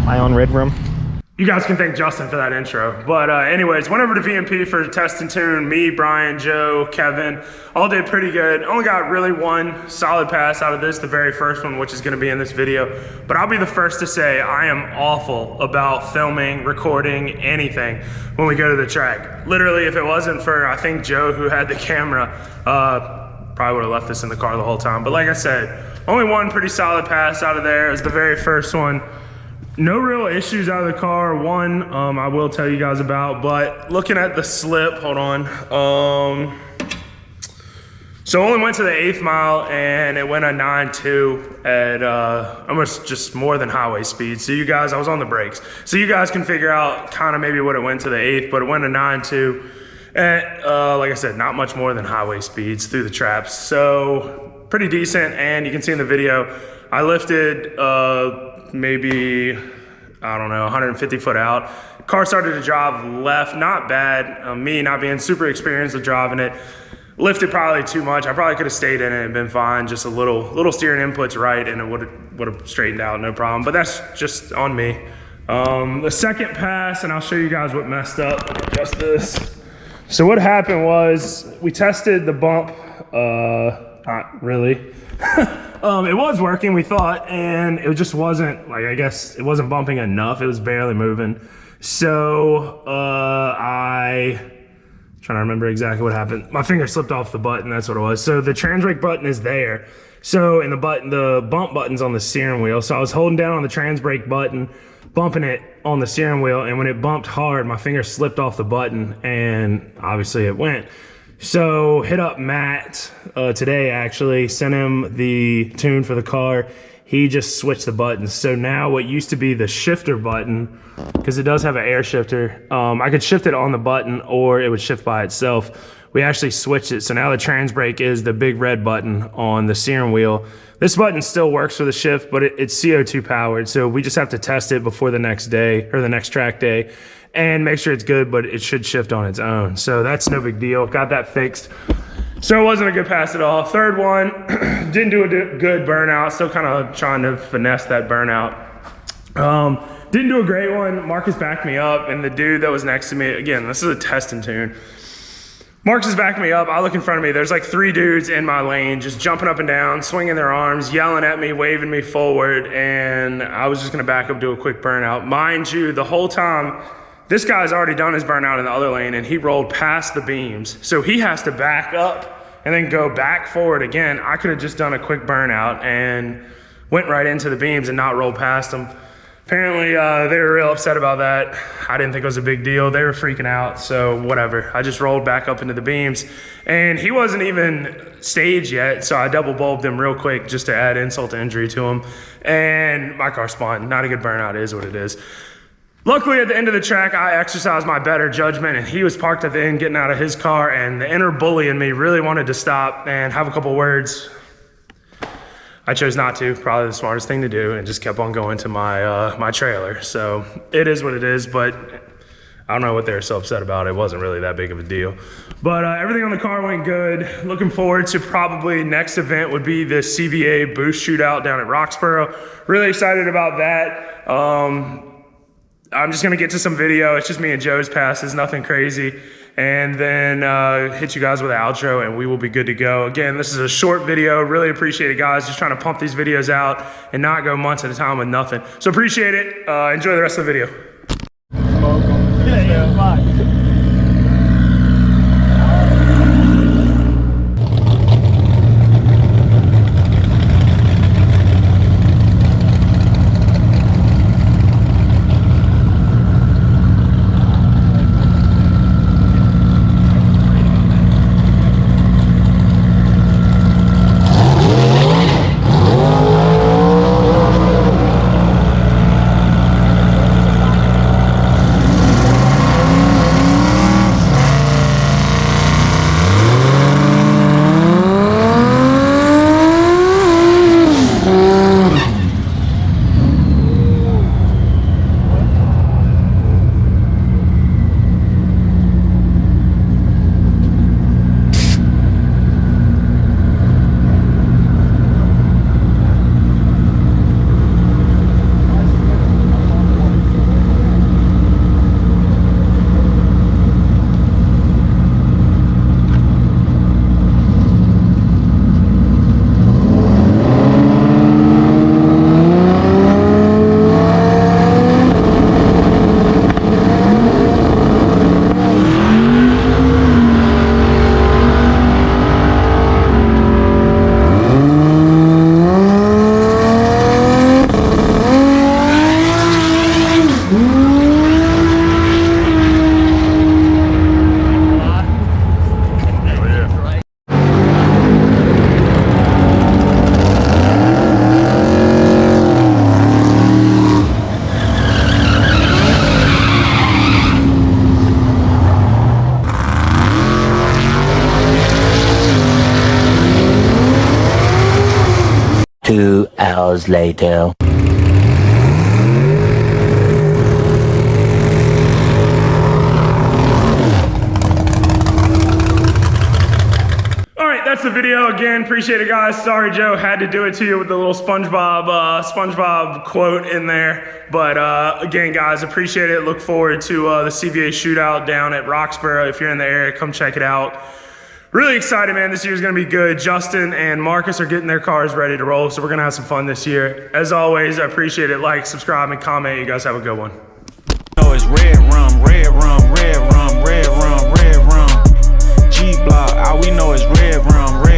Eye on red room. You guys can thank Justin for that intro. But anyways, went over to VMP for test and tune. Me, Brian, Joe, Kevin, all did pretty good. Only got really one solid pass out of this, the very first one, which is gonna be in this video. But I'll be the first to say I am awful about filming, recording, anything when we go to the track. Literally, if it wasn't for, I think, Joe, who had the camera, probably would have left this in the car the whole time. But like I said, only one pretty solid pass out of there. It was the very first one. No real issues out of the car. One, I will tell you guys about, but looking at the slip, hold on. So only went to the 8th mile and it went a 9.2 at almost just more than highway speed. So you guys, I was on the brakes. So you guys can figure out kind of maybe what it went to the 8th, but it went a 9.2 at, like I said, not much more than highway speeds through the traps. So pretty decent. And you can see in the video, I lifted, maybe, I don't know, 150 foot out. Car started to drive left, not bad. Me not being super experienced with driving it, lifted probably too much. I probably could have stayed in it and been fine. Just a little steering inputs right and it would have straightened out, no problem. But that's just on me. The second pass, and I'll show you guys what messed up. Adjust this. So what happened was we tested the bump, not really. It was working, we thought, and it just wasn't, like, I guess it wasn't bumping enough. It was barely moving. So trying to remember exactly what happened. My finger slipped off the button, that's what it was. So the trans brake button is there. So in the bump button's on the steering wheel. So I was holding down on the trans brake button, bumping it on the steering wheel, and when it bumped hard, my finger slipped off the button, and obviously it went. So hit up Matt today, actually, sent him the tune for the car. He just switched the buttons. So now what used to be the shifter button, because it does have an air shifter, I could shift it on the button or it would shift by itself. We actually switched it. So now the trans brake is the big red button on the steering wheel. This button still works for the shift, but it's CO2 powered. So we just have to test it before the next day or the next track day and make sure it's good, but it should shift on its own. So that's no big deal. Got that fixed. So it wasn't a good pass at all. Third one, didn't do a good burnout. Still kind of trying to finesse that burnout. Didn't do a great one. Marcus backed me up, and the dude that was next to me, again, this is a test and tune. Marcus is backing me up. I look in front of me. There's like 3 dudes in my lane just jumping up and down, swinging their arms, yelling at me, waving me forward, and I was just going to back up, do a quick burnout. Mind you, the whole time, this guy's already done his burnout in the other lane and he rolled past the beams. So he has to back up and then go back forward again. I could have just done a quick burnout and went right into the beams and not rolled past them. Apparently they were real upset about that. I didn't think it was a big deal. They were freaking out, so whatever. I just rolled back up into the beams and he wasn't even staged yet. So I double bulbed him real quick just to add insult to injury to him. And my car spun. Not a good burnout, is what it is. Luckily, at the end of the track, I exercised my better judgment, and he was parked at the end getting out of his car, and the inner bully in me really wanted to stop and have a couple words. I chose not to, probably the smartest thing to do, and just kept on going to my my trailer. So it is what it is, but I don't know what they were so upset about. It wasn't really that big of a deal. But everything on the car went good. Looking forward to probably next event would be the CVA boost shootout down at Roxborough. Really excited about that. I'm just gonna get to some video. It's just me and Joe's passes, nothing crazy. And then hit you guys with an outro and we will be good to go. Again, this is a short video. Really appreciate it, guys. Just trying to pump these videos out and not go months at a time with nothing. So appreciate it. Enjoy the rest of the video. Yeah, bye. hours later. That's the video. Again, appreciate it, guys. Sorry, Joe, had to do it to you with the little SpongeBob quote in there. But again, guys, appreciate it. Look forward to the CVA shootout down at Roxborough. If you're in the area, come check it out. Really excited, man. This year's gonna be good. Justin and Marcus are getting their cars ready to roll, so we're gonna have some fun this year. As always, I appreciate it. Like, subscribe, and comment. You guys have a good one. No, it's red rum, red rum, red rum, red rum, red rum. G-block, all we know is red rum, red